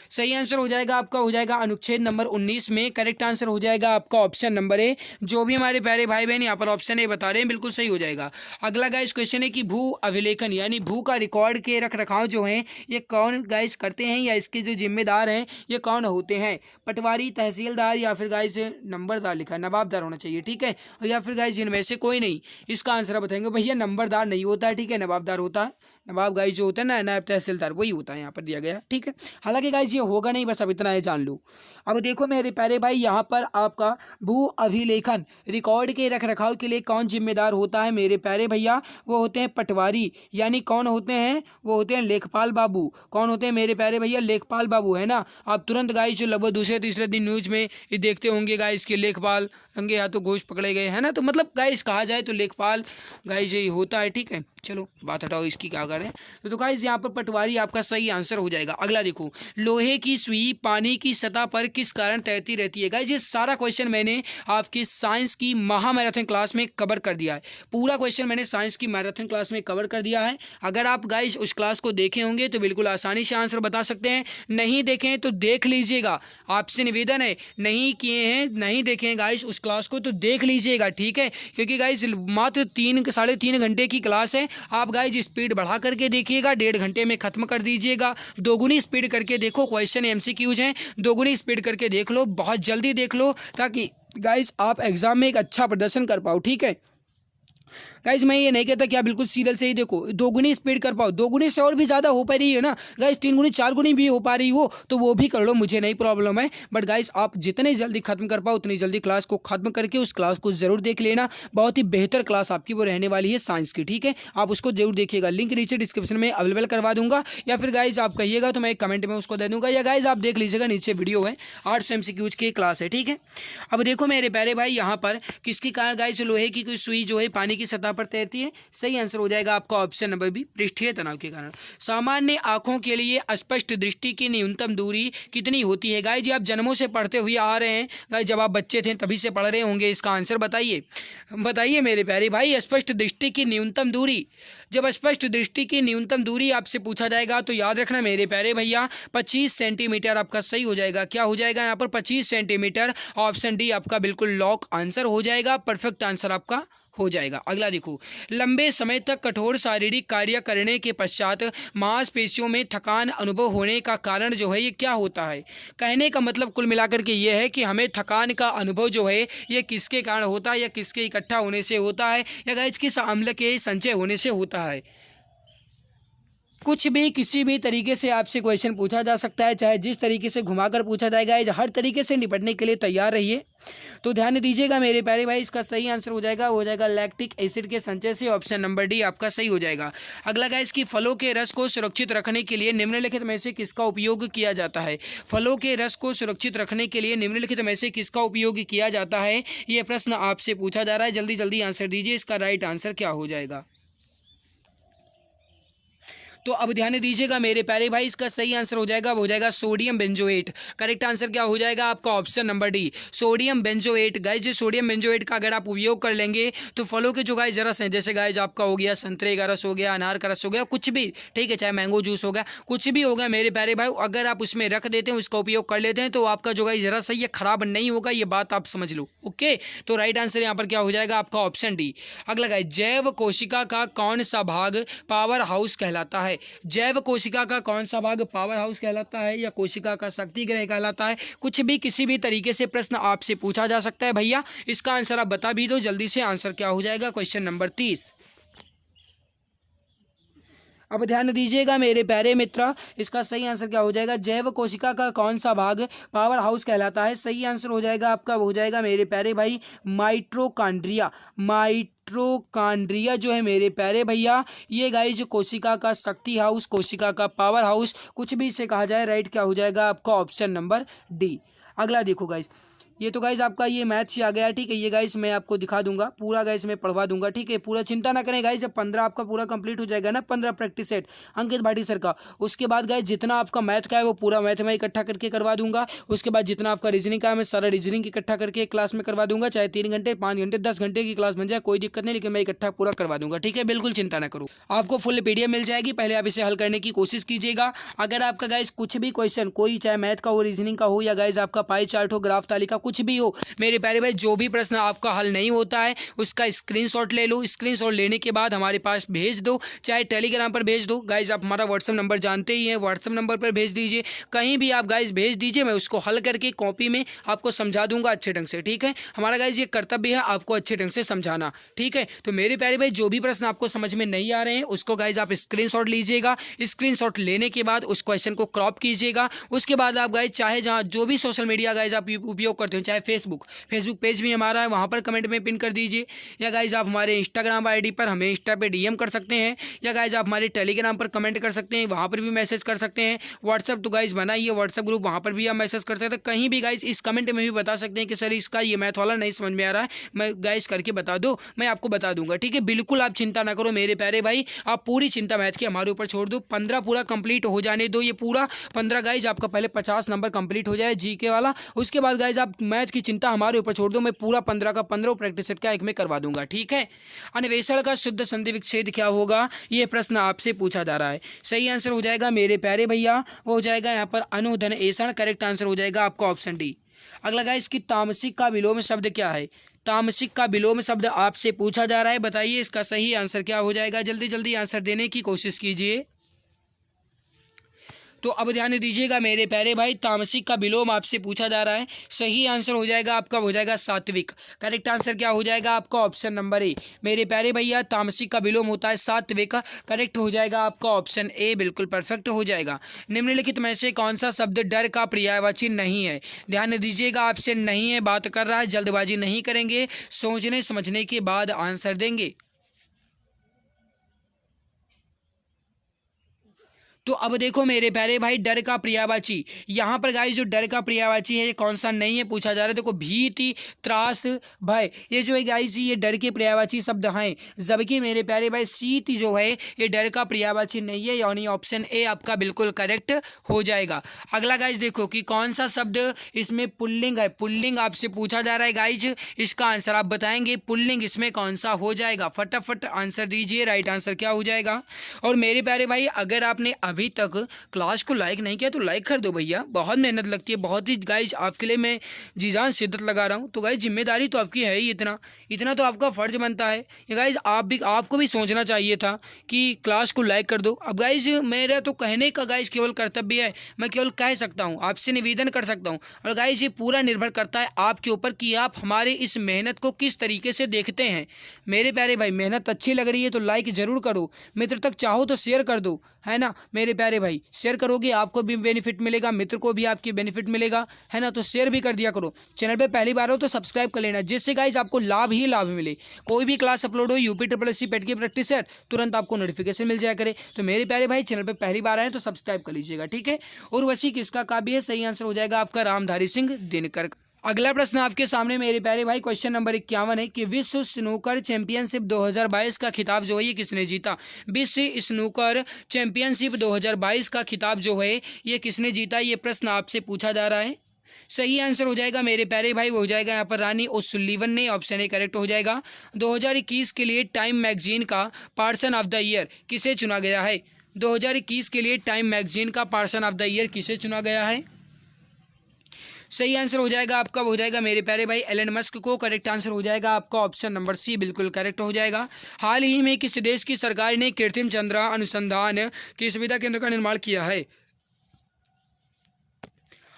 सही आंसर हो जाएगा आपका हो जाएगा अनुच्छेद नंबर 19 में। करेक्ट आंसर हो जाएगा आपका ऑप्शन नंबर ए। जो भी हमारे प्यारे भाई बहन यहाँ पर ऑप्शन ए बता रहे हैं बिल्कुल सही हो जाएगा। अगला गाइस क्वेश्चन है कि भू अभिलेखन यानी भू का रिकॉर्ड के रख रखाव जो है ये कौन गाइस करते हैं या इसके जो जिम्मेदार हैं ये कौन होते हैं? पटवारी, तहसीलदार या फिर गाइस नंबरदार लिखा है, नवाबदार होना चाहिए, ठीक है, या फिर गाइस इनमें से कोई नहीं। इसका आंसर बताएंगे भैया नंबरदार नहीं होता है, ठीक है, नवाबदार होता है। नवाब गाइस जो होता है ना, नायब तहसीलदार वही होता है, यहाँ पर दिया गया, ठीक है। हालांकि गाइस ये होगा नहीं, बस अब इतना है जान लो। अब देखो मेरे प्यारे भाई यहाँ पर आपका भू अभिलेखन रिकॉर्ड के रख रखाव के लिए कौन जिम्मेदार होता है मेरे प्यारे भैया? वो होते हैं पटवारी, यानी कौन होते हैं? वो होते हैं लेखपाल बाबू। कौन होते हैं मेरे प्यारे भैया? लेखपाल बाबू, है ना। आप तुरंत गाइस जो लगभग दूसरे तीसरे दिन न्यूज में ये देखते होंगे गाइस के लेखपाल रंगे हाथों घोष पकड़े गए, है ना। तो मतलब गाइस कहा जाए तो लेखपाल गाइस यही होता है, ठीक है। चलो बात हटाओ, इसकी क्या करें। तो गाइस यहाँ पर पटवारी आपका सही आंसर हो जाएगा। अगला देखो, लोहे की सुई पानी की सतह पर किस कारण तैरती रहती है? गाइस ये सारा क्वेश्चन मैंने आपकी साइंस की महामैराथन क्लास में कवर कर दिया है। पूरा क्वेश्चन मैंने साइंस की मैराथन क्लास में कवर कर दिया है। अगर आप गाइस उस क्लास को देखे होंगे तो बिल्कुल आसानी से आंसर बता सकते हैं। नहीं देखें तो देख लीजिएगा, आपसे निवेदन है, नहीं किए हैं नहीं देखें गाइस उस क्लास को तो देख लीजिएगा, ठीक है। क्योंकि गाइस मात्र 3-3.5 घंटे की क्लास है। आप गाइस स्पीड बढ़ा करके देखिएगा, 1.5 घंटे में खत्म कर दीजिएगा। दोगुनी स्पीड करके देखो, क्वेश्चन एमसीक्यूज हैं, दोगुनी स्पीड करके देख लो, बहुत जल्दी देख लो, ताकि गाइस आप एग्जाम में एक अच्छा प्रदर्शन कर पाओ, ठीक है। गाइस मैं ये नहीं कहता कि आप बिल्कुल सीरियल से ही देखो, दोगुनी स्पीड कर पाओ, दोगुनी से और भी ज़्यादा हो पा रही है ना गाइस, 3 गुनी 4 गुनी भी हो पा रही हो तो वो भी कर लो, मुझे नहीं प्रॉब्लम है। बट गाइस आप जितने जल्दी खत्म कर पाओ उतनी जल्दी क्लास को खत्म करके उस क्लास को जरूर देख लेना। बहुत ही बेहतर क्लास आपकी वो रहने वाली है साइंस की, ठीक है। आप उसको जरूर देखिएगा, लिंक नीचे डिस्क्रिप्शन में अवेलेबल करवा दूंगा, या फिर गाइस आप कहिएगा तो मैं एक कमेंट में उसको दे दूंगा, या गाइस आप देख लीजिएगा नीचे वीडियो है, 800 MCQs की क्लास है, ठीक है। अब देखो मेरे प्यारे भाई यहाँ पर किसके कारण गाइस लोहे की कोई सुई जो है पानी की सतह पर तैरती है? सही आंसर हो जाएगा आपका ऑप्शन नंबर बी, पृष्ठीय तनाव के कारण। सामान्य आंखों के लिए स्पष्ट दृष्टि की न्यूनतम दूरी कितनी होती है? गाइस जी आप जन्मों से पढ़ते हुए आ रहे हैं, गाइस जब आप बच्चे थे तभी से पढ़ रहे होंगे, इसका आंसर बताइए, बताइए मेरे प्यारे भाई। स्पष्ट दृष्टि की न्यूनतम दूरी, जब स्पष्ट दृष्टि की न्यूनतम दूरी आपसे पूछा जाएगा तो याद रखना मेरे प्यारे भैया 25 सेंटीमीटर आपका सही हो जाएगा। क्या हो जाएगा यहाँ पर? 25 सेंटीमीटर। ऑप्शन डी आपका बिल्कुल लॉक आंसर हो जाएगा, परफेक्ट आंसर आपका हो जाएगा। अगला देखो, लंबे समय तक कठोर शारीरिक कार्य करने के पश्चात मांसपेशियों में थकान अनुभव होने का कारण जो है ये क्या होता है। कहने का मतलब कुल मिलाकर के ये है कि हमें थकान का अनुभव जो है ये किसके कारण होता है, या किसके इकट्ठा होने से होता है, या गाइस किस अम्ल के संचय होने से होता है। कुछ भी किसी भी तरीके से आपसे क्वेश्चन पूछा जा सकता है, चाहे जिस तरीके से घुमाकर पूछा जाएगा, हर तरीके से निपटने के लिए तैयार रहिए। तो ध्यान दीजिएगा मेरे प्यारे भाई, इसका सही आंसर हो जाएगा लैक्टिक एसिड के संचय से। ऑप्शन नंबर डी आपका सही हो जाएगा। अगला गाइस कि फलों के रस को सुरक्षित रखने के लिए निम्नलिखित में से किसका उपयोग किया जाता है। फलों के रस को सुरक्षित रखने के लिए निम्नलिखित में से किसका उपयोग किया जाता है, ये प्रश्न आपसे पूछा जा रहा है। जल्दी जल्दी आंसर दीजिए, इसका राइट आंसर क्या हो जाएगा। तो अब ध्यान दीजिएगा मेरे प्यारे भाई, इसका सही आंसर हो जाएगा सोडियम बेंजोएट। करेक्ट आंसर क्या हो जाएगा आपका, option number D sodium benzoate. Guys जो सोडियम बेंजोएट का अगर आप उपयोग कर लेंगे तो फलों के जो गाइस रस हैं, जैसे गाइस आपका हो गया संतरे का रस हो गया, अनार का रस हो गया, कुछ भी ठीक है, चाहे मैंगो जूस हो गया, कुछ भी होगा मेरे प्यारे भाई, अगर आप उसमें रख देते हैं, उसका उपयोग कर लेते हैं, तो आपका जो गाइस रस है ये खराब नहीं होगा, ये बात आप समझ लो। ओके, तो राइट आंसर यहाँ पर क्या हो जाएगा आपका, ऑप्शन डी। अगला गाइस, जैव कोशिका का कौन सा भाग पावर हाउस कहलाता है। जैव कोशिका का कौन सा भाग पावर हाउस कहलाता है, या कोशिका का शक्ति गृह कहलाता है। कुछ भी किसी भी तरीके से प्रश्न आपसे पूछा जा सकता है भैया, इसका आंसर आप बता भी दो जल्दी से। आंसर क्या हो जाएगा, क्वेश्चन नंबर 30। अब ध्यान दीजिएगा मेरे प्यारे मित्र, इसका सही आंसर क्या हो जाएगा, जैव कोशिका का कौन सा भाग पावर हाउस कहलाता है। सही आंसर हो जाएगा आपका, हो जाएगा मेरे प्यारे भाई माइटोकॉन्ड्रिया। माइटोकॉन्ड्रिया जो है मेरे प्यारे भैया, ये गाइस जो कोशिका का शक्ति हाउस, कोशिका का पावर हाउस, कुछ भी इसे कहा जाए, राइट क्या हो जाएगा आपका, ऑप्शन नंबर डी। अगला देखो गाइस, ये तो गाइस आपका ये मैथ से आ गया, ठीक है। ये गाइस मैं आपको दिखा दूंगा पूरा, गाइस मैं पढ़वा दूंगा, ठीक है। पूरा चिंता ना करें गाइस, जब 15 आपका पूरा कंप्लीट हो जाएगा ना, 15 प्रैक्टिस सेट अंकित भाटी सर का, उसके बाद गाइस जितना आपका मैथ का है वो पूरा मैथ में इकट्ठा करके करवा दूंगा। उसके बाद जितना आपका रीजनिंग का है मैं सारा रीजनिंग इकट्ठा करके क्लास में करवा दूंगा, चाहे 3 घंटे 5 घंटे 10 घंटे की क्लास बन जाए, कोई दिक्कत नहीं, लेकिन मैं इकट्ठा पूरा करवा दूंगा, ठीक है। बिल्कुल चिंता ना करो, आपको फुल पीडीएफ मिल जाएगी, पहले आप इसे हल करने की कोशिश कीजिएगा। अगर आपका गाइस कुछ भी क्वेश्चन, कोई चाहे मैथ का हो, रीजनिंग का हो, या गाइस आपका पाई चार्ट हो, ग्राफ तालिका, कुछ भी हो मेरे प्यारे भाई, जो भी प्रश्न आपका हल नहीं होता है उसका स्क्रीनशॉट ले लो। स्क्रीनशॉट लेने के बाद हमारे पास भेज दो, चाहे टेलीग्राम पर भेज दो। गाइज आप हमारा व्हाट्सएप नंबर जानते ही हैं, व्हाट्सएप नंबर पर भेज दीजिए, कहीं भी आप गाइज भेज दीजिए, मैं उसको हल करके कॉपी में आपको समझा दूंगा अच्छे ढंग से, ठीक है। हमारा गाइज ये कर्तव्य है आपको अच्छे ढंग से समझाना, ठीक है। तो मेरे प्यारे भाई, जो भी प्रश्न आपको समझ में नहीं आ रहे हैं उसको गाइज आप स्क्रीनशॉट लीजिएगा। स्क्रीनशॉट लेने के बाद उस क्वेश्चन को क्रॉप कीजिएगा। उसके बाद आप गाइज चाहे जहाँ जो भी सोशल मीडिया गाइज आप उपयोग करते हो, चाहे फेसबुक पेज भी हमारा है, वहाँ पर कमेंट में पिन कर दीजिए, या गाइज आप हमारे इंस्टाग्राम आईडी पर हमें इंस्टा पे डीएम कर सकते हैं, या गाइज आप हमारे टेलीग्राम पर कमेंट कर सकते हैं, वहाँ पर भी मैसेज कर सकते हैं। व्हाट्सअप तो गाइज बनाइए, व्हाट्सअप ग्रुप, वहाँ पर भी आप मैसेज कर सकते हैं। कहीं भी गाइज इस कमेंट में भी बता सकते हैं कि सर इसका ये मैथ वाला नहीं समझ में आ रहा है, मैं गाइज करके बता दो, मैं आपको बता दूंगा, ठीक है। बिल्कुल आप चिंता ना करो मेरे प्यारे भाई, आप पूरी चिंता मैथ की हमारे ऊपर छोड़ दो। 15 पूरा कंप्लीट हो जाने दो, ये पूरा 15 गाइज आपका पहले 50 नंबर कंप्लीट हो जाए जीके वाला, उसके बाद गाइज आप मैथ की चिंता हमारे ऊपर छोड़ दो, मैं पूरा 15 का 15 प्रैक्टिस सेट का एक में करवा दूंगा, ठीक है। अन्वेषण का शुद्ध संधि विच्छेद क्या होगा, यह प्रश्न आपसे पूछा जा रहा है। सही आंसर हो जाएगा मेरे प्यारे भैया, वो हो जाएगा यहाँ पर अनुधन एषण। करेक्ट आंसर हो जाएगा आपका ऑप्शन डी। अगला गाइस, इसकी तामसिक का विलोम शब्द क्या है। तामसिक का विलोम शब्द आपसे पूछा जा रहा है, बताइए इसका सही आंसर क्या हो जाएगा। जल्दी जल्दी आंसर देने की कोशिश कीजिए। तो अब ध्यान दीजिएगा मेरे प्यारे भाई, तामसिक का विलोम आपसे पूछा जा रहा है। सही आंसर हो जाएगा आपका, हो जाएगा सात्विक। करेक्ट आंसर क्या हो जाएगा आपका, ऑप्शन नंबर ए। मेरे प्यारे भैया, तामसिक का विलोम होता है सात्विक। करेक्ट हो जाएगा आपका ऑप्शन ए, बिल्कुल परफेक्ट हो जाएगा। निम्नलिखित में से कौन सा शब्द डर का पर्यायवाची नहीं है। ध्यान दीजिएगा, आपसे नहीं है बात कर रहा है, जल्दबाजी नहीं करेंगे, सोचने समझने के बाद आंसर देंगे। तो अब देखो मेरे प्यारे भाई, डर का पर्यायवाची, यहाँ पर गाइस जो डर का पर्यायवाची है ये कौन सा नहीं है पूछा जा रहा है। देखो भीति, त्रास, भय, ये जो है गाइस ये डर के पर्यायवाची शब्द हैं, जबकि मेरे प्यारे भाई शीत जो है ये डर का पर्यायवाची नहीं है, यानी ऑप्शन ए आपका बिल्कुल करेक्ट हो जाएगा। अगला गाइस देखो कि कौन सा शब्द इसमें पुल्लिंग है। पुल्लिंग आपसे पूछा जा रहा है गाइस, इसका आंसर आप बताएंगे पुल्लिंग इसमें कौन सा हो जाएगा। फटाफट आंसर दीजिए, राइट आंसर क्या हो जाएगा। और मेरे प्यारे भाई, अगर आपने अभी तक क्लास को लाइक नहीं किया तो लाइक कर दो भैया, बहुत मेहनत लगती है, बहुत ही गाइज आपके लिए मैं जी जान शिद्दत लगा रहा हूँ। तो गाइज जिम्मेदारी तो आपकी है ही, इतना इतना तो आपका फ़र्ज बनता है। ये गाइज आपको भी सोचना चाहिए था कि क्लास को लाइक कर दो। अब गाइज मेरा तो कहने का गाइज केवल कर्तव्य है, मैं केवल कह सकता हूँ, आपसे निवेदन कर सकता हूँ। और गाइज ये पूरा निर्भर करता है आपके ऊपर कि आप हमारे इस मेहनत को किस तरीके से देखते हैं। मेरे प्यारे भाई, मेहनत अच्छी लग रही है तो लाइक ज़रूर करो, मित्र तक चाहो तो शेयर कर दो, है ना मेरे प्यारे भाई। शेयर करोगे आपको भी बेनिफिट मिलेगा, मित्र को भी आपकी बेनिफिट मिलेगा, है ना। तो शेयर भी कर दिया करो। चैनल पे पहली बार हो तो सब्सक्राइब कर लेना, जिससे गाइज आपको लाभ ही लाभ मिले। कोई भी क्लास अपलोड हो यूपी SSC पेट की प्रैक्टिस सेट, तुरंत आपको नोटिफिकेशन मिल जाया करे। तो मेरे प्यारे भाई, चैनल पे पहली बार आए तो सब्सक्राइब कर लीजिएगा, ठीक है। और वैसी किसका काव्य है, सही आंसर हो जाएगा आपका रामधारी सिंह दिनकर। अगला प्रश्न आपके सामने मेरे प्यारे भाई, क्वेश्चन नंबर 51 है कि विश्व स्नूकर चैंपियनशिप 2022 का खिताब जो है ये किसने जीता। विश्व स्नूकर चैंपियनशिप 2022 का खिताब जो है ये किसने जीता, ये प्रश्न आपसे पूछा जा रहा है। सही आंसर हो जाएगा मेरे प्यारे भाई, वो हो जाएगा यहाँ पर रानी ओसुलिवन ने, ऑप्शन ए करेक्ट हो जाएगा। 2021 के लिए टाइम मैगजीन का पर्सन ऑफ द ईयर किसे चुना गया है। 2021 के लिए टाइम मैगजीन का पर्सन ऑफ द ईयर किसे चुना गया है। सही आंसर हो जाएगा आपका, हो जाएगा मेरे प्यारे भाई एलन मस्क को। करेक्ट आंसर हो जाएगा आपका ऑप्शन नंबर सी, बिल्कुल करेक्ट हो जाएगा। हाल ही में किस देश की सरकार ने कृत्रिम चंद्रमा अनुसंधान की सुविधा केंद्र का निर्माण किया है।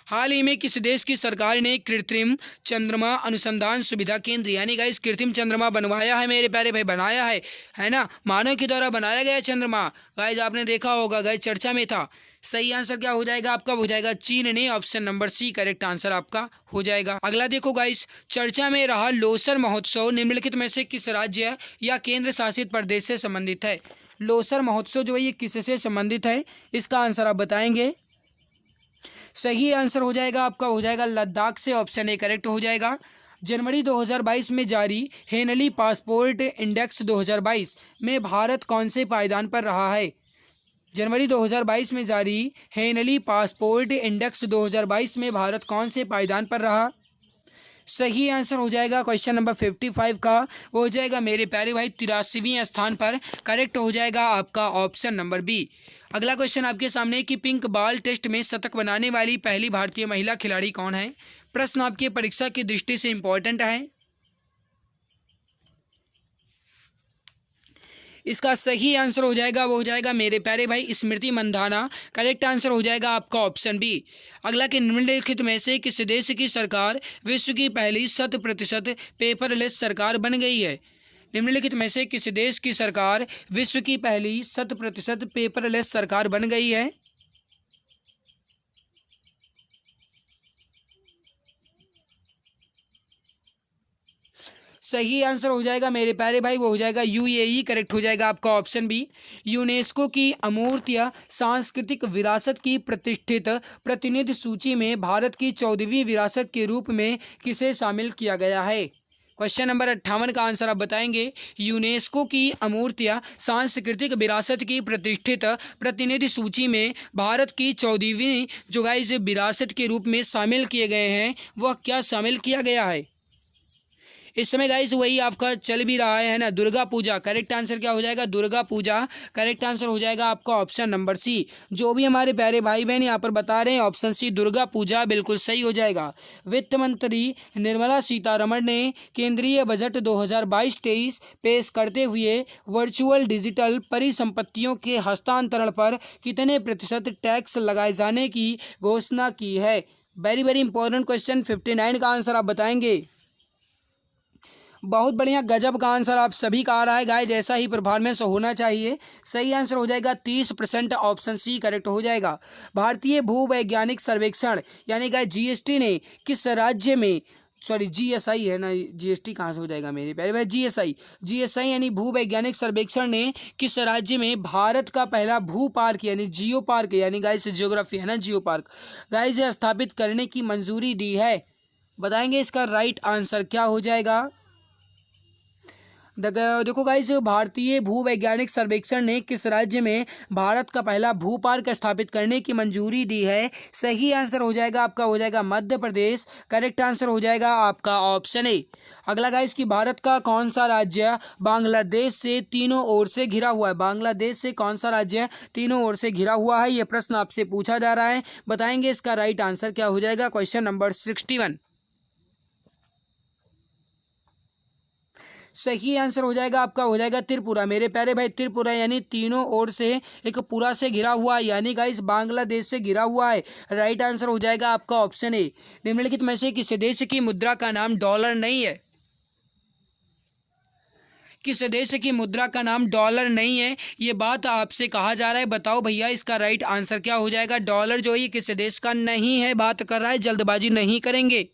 हाल ही में किस देश की सरकार ने कृत्रिम चंद्रमा अनुसंधान सुविधा केंद्र यानी गाइस कृत्रिम चंद्रमा बनवाया है मेरे प्यारे भाई, बनाया है ना, मानव के द्वारा बनाया गया चंद्रमा। गाइस आपने देखा होगा, गाइस चर्चा में था। सही आंसर क्या हो जाएगा आपका, हो जाएगा चीन ने, option number C correct answer आपका हो जाएगा। अगला देखो गाइस, चर्चा में रहा लोसर महोत्सव निम्नलिखित में से किस राज्य या केंद्र शासित प्रदेश से संबंधित है। लोसर महोत्सव जो है ये किससे संबंधित है, इसका आंसर आप बताएंगे। सही आंसर हो जाएगा आपका, हो जाएगा लद्दाख से, ऑप्शन ए करेक्ट हो जाएगा। जनवरी 2022 में जारी हेनली पासपोर्ट इंडेक्स 2022 में भारत कौन से पायदान पर रहा है। जनवरी 2022 में जारी हेनली पासपोर्ट इंडेक्स 2022 में भारत कौन से पायदान पर रहा। सही आंसर हो जाएगा क्वेश्चन नंबर 55 का, वो हो जाएगा मेरे प्यारे भाई 83वें स्थान पर। करेक्ट हो जाएगा आपका ऑप्शन नंबर बी। अगला क्वेश्चन आपके सामने कि पिंक बॉल टेस्ट में शतक बनाने वाली पहली भारतीय महिला खिलाड़ी कौन है। प्रश्न आपकी परीक्षा की दृष्टि से इंपॉर्टेंट है। इसका सही आंसर हो जाएगा, वो हो जाएगा मेरे प्यारे भाई स्मृति मंधाना। करेक्ट आंसर हो जाएगा आपका ऑप्शन बी। अगला कि निम्नलिखित में से किस देश की सरकार विश्व की पहली 100% पेपरलेस सरकार बन गई है। निम्नलिखित में से किस देश की सरकार विश्व की पहली 100% पेपरलेस सरकार बन गई है। सही आंसर हो जाएगा मेरे प्यारे भाई, वो हो जाएगा यूएई। करेक्ट हो जाएगा आपका ऑप्शन बी। यूनेस्को की अमूर्त सांस्कृतिक विरासत की प्रतिष्ठित प्रतिनिधि सूची में भारत की 14वीं विरासत के रूप में किसे शामिल किया गया है। क्वेश्चन नंबर 58 का आंसर आप बताएंगे। यूनेस्को की अमूर्त सांस्कृतिक विरासत की प्रतिष्ठित प्रतिनिधि सूची में भारत की 14वीं जो गाइस विरासत के रूप में शामिल किए गए हैं, वह क्या शामिल किया गया है। इस समय गाइस वही आपका चल भी रहा है ना, दुर्गा पूजा। करेक्ट आंसर क्या हो जाएगा, दुर्गा पूजा। करेक्ट आंसर हो जाएगा आपका ऑप्शन नंबर सी। जो भी हमारे प्यारे भाई बहन यहाँ पर बता रहे हैं ऑप्शन सी दुर्गा पूजा बिल्कुल सही हो जाएगा। वित्त मंत्री निर्मला सीतारमण ने केंद्रीय बजट 2022-23 पेश करते हुए वर्चुअल डिजिटल परिसंपत्तियों के हस्तांतरण पर कितने प्रतिशत टैक्स लगाए जाने की घोषणा की है। Very very important question. 59 का आंसर आप बताएंगे। बहुत बढ़िया, गजब का आंसर आप सभी का आ रहा है गाइस, जैसा ही परफॉर्मेंस होना चाहिए। सही आंसर हो जाएगा 30%, ऑप्शन सी करेक्ट हो जाएगा। भारतीय भूवैज्ञानिक सर्वेक्षण यानी गाइस जीएसटी ने किस राज्य में, सॉरी जीएसआई है ना, जीएसटी कहाँ से हो जाएगा मेरे प्यारे भाई, जीएसआई यानी भूवैज्ञानिक सर्वेक्षण ने किस राज्य में भारत का पहला भू पार्क यानी जियो पार्क यानी गाइस जियोग्राफी है ना, जियो पार्क गाइस स्थापित करने की मंजूरी दी है। बताएंगे इसका राइट आंसर क्या हो जाएगा। देखो गाइस, भारतीय भूवैज्ञानिक सर्वेक्षण ने किस राज्य में भारत का पहला भू पार्क स्थापित करने की मंजूरी दी है? सही आंसर हो जाएगा आपका, हो जाएगा मध्य प्रदेश। करेक्ट आंसर हो जाएगा आपका ऑप्शन ए। अगला गाइस कि भारत का कौन सा राज्य बांग्लादेश से तीनों ओर से घिरा हुआ है? बांग्लादेश से कौन सा राज्य तीनों ओर से घिरा हुआ है? यह प्रश्न आपसे पूछा जा रहा है, बताएंगे इसका राइट आंसर क्या हो जाएगा। क्वेश्चन नंबर 61 सही आंसर हो जाएगा आपका, हो जाएगा त्रिपुरा। मेरे प्यारे भाई त्रिपुरा यानी तीनों ओर से एक पूरा से घिरा हुआ है, यानी गाइस बांग्लादेश से घिरा हुआ है। राइट आंसर हो जाएगा आपका ऑप्शन ए। निम्नलिखित में से किस देश की मुद्रा का नाम डॉलर नहीं है? किस देश की मुद्रा का नाम डॉलर नहीं है, ये बात आपसे कहा जा रहा है। बताओ भैया इसका राइट आंसर क्या हो जाएगा। डॉलर जो है किस देश का नहीं है, बात कर रहा है, जल्दबाजी नहीं करेंगे।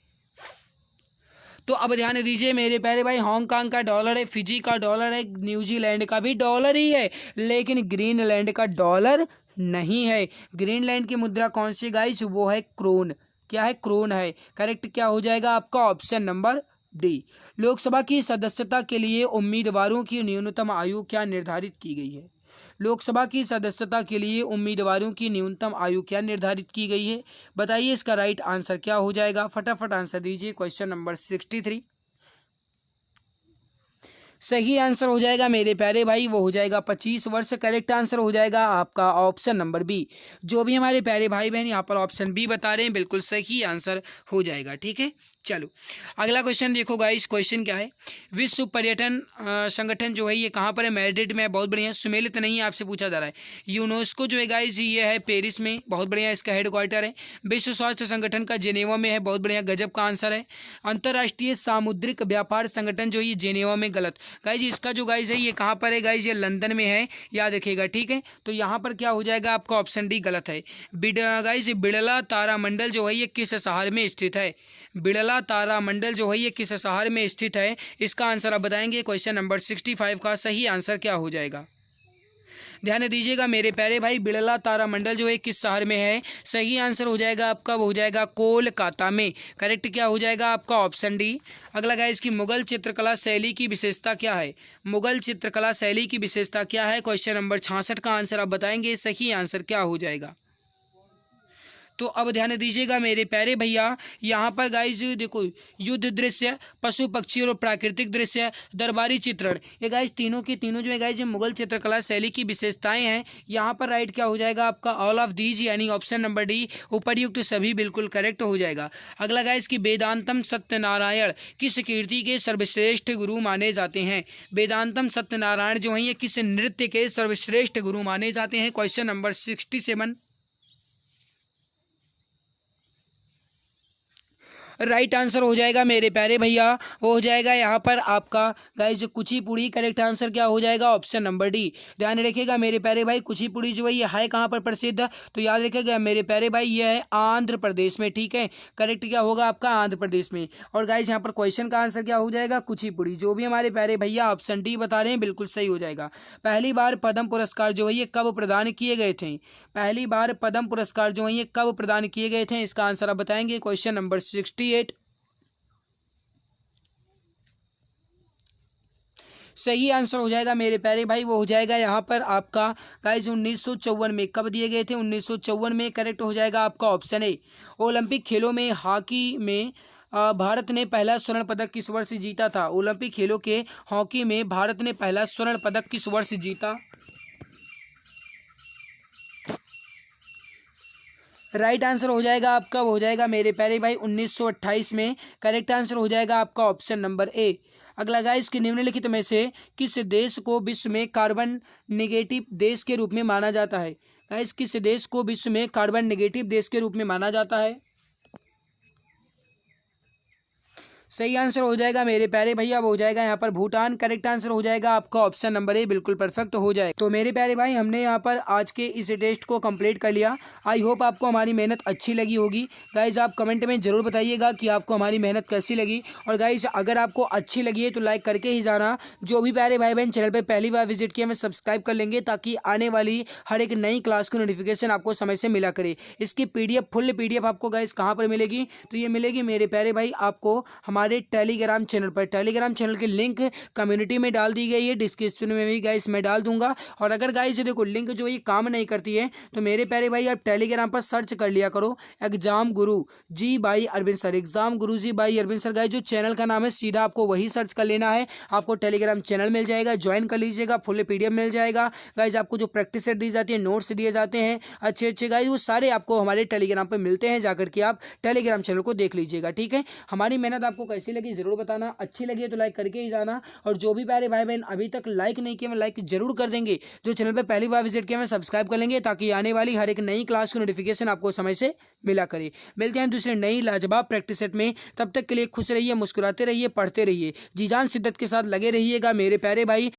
तो अब ध्यान दीजिए मेरे प्यारे भाई, हांगकांग का डॉलर है, फिजी का डॉलर है, न्यूजीलैंड का भी डॉलर ही है, लेकिन ग्रीनलैंड का डॉलर नहीं है। ग्रीनलैंड की मुद्रा कौन सी गाइस? वो है क्रोन। क्या है? क्रोन है। करेक्ट क्या हो जाएगा आपका ऑप्शन नंबर डी। लोकसभा की सदस्यता के लिए उम्मीदवारों की न्यूनतम आयु क्या निर्धारित की गई है? लोकसभा की सदस्यता के लिए उम्मीदवारों की न्यूनतम आयु क्या निर्धारित की गई है? बताइए इसका राइट आंसर क्या हो जाएगा। फटाफट आंसर दीजिए। क्वेश्चन नंबर 63 सही आंसर हो जाएगा मेरे प्यारे भाई, वो हो जाएगा 25 वर्ष। करेक्ट आंसर हो जाएगा आपका ऑप्शन नंबर बी। जो भी हमारे प्यारे भाई बहन यहाँ पर ऑप्शन बी बता रहे हैं, बिल्कुल सही आंसर हो जाएगा। ठीक है, चलो अगला क्वेश्चन देखो गाइस। क्वेश्चन क्या है? विश्व पर्यटन संगठन जो है ये कहाँ पर है? मैड्रिड में। बहुत बढ़िया। सुमेलित नहीं है, आपसे पूछा जा रहा है। यूनेस्को जो है गाइस ये है पेरिस में। बहुत बढ़िया, इसका हेडक्वार्टर है। विश्व स्वास्थ्य संगठन का जेनेवा में है। बहुत बढ़िया, गजब का आंसर है। अंतर्राष्ट्रीय सामुद्रिक व्यापार संगठन जो ये जेनेवा में। गलत गाइस, इसका जो गाइस है ये कहाँ पर है गाइस? ये लंदन में है, याद रखिएगा। ठीक है, तो यहाँ पर क्या हो जाएगा आपका ऑप्शन डी गलत है। गाइस बिड़ला तारामंडल जो है ये किस शहर में स्थित है? बिड़ला तारामंडल जो है ये किस शहर में स्थित है? इसका आंसर आप बताएंगे। क्वेश्चन नंबर 65 का सही आंसर क्या हो जाएगा? ध्यान दीजिएगा मेरे प्यारे भाई, बिड़ला तारामंडल जो है किस शहर में है? सही आंसर हो जाएगा आपका, वो हो जाएगा कोलकाता में। करेक्ट क्या हो जाएगा आपका ऑप्शन डी। अगला गाइस की मुगल चित्रकला शैली की विशेषता क्या है? मुगल चित्रकला शैली की विशेषता क्या है? क्वेश्चन नंबर 66 का आंसर आप बताएंगे। सही आंसर क्या हो जाएगा? तो अब ध्यान दीजिएगा मेरे प्यारे भैया, यहाँ पर गाइज देखो, युद्ध दृश्य, पशु पक्षी और प्राकृतिक दृश्य, दरबारी चित्रण, ये गाइज तीनों की तीनों जो है गाइज मुगल चित्रकला शैली की विशेषताएं हैं। यहाँ पर राइट क्या हो जाएगा आपका? ऑल ऑफ दीज, यानी ऑप्शन नंबर डी उपर्युक्त सभी बिल्कुल करेक्ट हो जाएगा। अगला गाइज की वेदांतम सत्यनारायण किस कीर्ति के सर्वश्रेष्ठ गुरु माने जाते हैं? वेदांतम सत्यनारायण जो है ये किस नृत्य के सर्वश्रेष्ठ गुरु माने जाते हैं? क्वेश्चन नंबर 67 राइट आंसर हो जाएगा मेरे प्यारे भैया, वो हो जाएगा यहाँ पर आपका गाइस कुचिपुड़ी। करेक्ट आंसर क्या हो जाएगा? Option number D. ध्यान रखिएगा मेरे प्यारे भाई, कुचिपुड़ी जो है ये है कहाँ पर प्रसिद्ध? तो याद रखिएगा मेरे प्यारे भाई, ये है आंध्र प्रदेश में। ठीक है, करेक्ट क्या होगा आपका? आंध्र प्रदेश में। और गाइस यहाँ पर क्वेश्चन का आंसर क्या हो जाएगा? कुचिपुड़ी। जो भी हमारे प्यारे भैया ऑप्शन डी बता रहे हैं बिल्कुल सही हो जाएगा। पहली बार पद्म पुरस्कार जो है ये कब प्रदान किए गए थे? पहली बार पद्म पुरस्कार जो है ये कब प्रदान किए गए थे? इसका आंसर आप बताएंगे। क्वेश्चन नंबर 68 सही आंसर हो जाएगा मेरे प्यारे भाई, वो हो जाएगा यहाँ पर आपका गाइस 1954 में। कब दिए गए थे? 1954 में। करेक्ट हो जाएगा आपका ऑप्शन ए। ओलंपिक खेलों में हॉकी में भारत ने पहला स्वर्ण पदक किस वर्ष जीता था? ओलंपिक खेलों के हॉकी में भारत ने पहला स्वर्ण पदक किस वर्ष जीता? राइट आंसर हो जाएगा आपका, वो हो जाएगा मेरे प्यारे भाई 1928 में। करेक्ट आंसर हो जाएगा आपका ऑप्शन नंबर ए। अगला गाइस कि निम्नलिखित में से किस देश को विश्व में कार्बन नेगेटिव देश के रूप में माना जाता है? गाइस किस देश को विश्व में कार्बन नेगेटिव देश के रूप में माना जाता है? सही आंसर हो जाएगा मेरे प्यारे भैया, वो हो जाएगा यहाँ पर भूटान। करेक्ट आंसर हो जाएगा आपका ऑप्शन नंबर ए, बिल्कुल परफेक्ट हो जाए। तो मेरे प्यारे भाई हमने यहाँ पर आज के इस टेस्ट को कंप्लीट कर लिया। आई होप आपको हमारी मेहनत अच्छी लगी होगी। गाइज आप कमेंट में जरूर बताइएगा कि आपको हमारी मेहनत कैसी लगी। और गाइज अगर आपको अच्छी लगी है तो लाइक करके ही जाना। जो भी प्यारे भाई बहन चैनल पर पहली बार विजिट किया हमें सब्सक्राइब कर लेंगे, ताकि आने वाली हर एक नई क्लास की नोटिफिकेशन आपको समय से मिला करे। इसकी PDF फुल PDF आपको गाइज कहाँ पर मिलेगी? तो ये मिलेगी मेरे प्यारे भाई आपको हमारे हमारे टेलीग्राम चैनल पर। टेलीग्राम चैनल की लिंक कम्युनिटी में डाल दी गई है, डिस्क्रिप्शन में भी गाइस मैं डाल दूंगा। और अगर गाइस देखो लिंक जो ये काम नहीं करती है तो मेरे प्यारे भाई आप टेलीग्राम पर सर्च कर लिया करो exam Guru ji by Arvind sir, exam Guru ji by Arvind sir. Guys जो चैनल का नाम है सीधा आपको वही सर्च कर लेना है, आपको टेलीग्राम चैनल मिल जाएगा, ज्वाइन कर लीजिएगा, फुल पीडीएफ मिल जाएगा। गाइस आपको जो प्रैक्टिस सेट दी जाती है, नोट्स दिए जाते हैं अच्छे अच्छे गाइस, वो सारे आपको हमारे टेलीग्राम पर मिलते हैं, जाकर के आप टेलीग्राम चैनल को देख लीजिएगा। ठीक है, हमारी मेहनत आपको कैसी लगी जरूर बताना, अच्छी लगी है तो लाइक करके ही जाना। और जो भी प्यारे भाई बहन अभी तक लाइक नहीं किया, मैं लाइक जरूर कर देंगे। जो चैनल पर पहली बार विजिट किया मैं सब्सक्राइब कर लेंगे, ताकि आने वाली हर एक नई क्लास की नोटिफिकेशन आपको समय से मिला करे। मिलते हैं दूसरे नई लाजवाब प्रैक्टिस सेट में, तब तक के लिए खुश रहिए, मुस्कुराते रहिए, पढ़ते रहिए, जी जान शिद्दत के साथ लगे रहिएगा मेरे प्यारे भाई।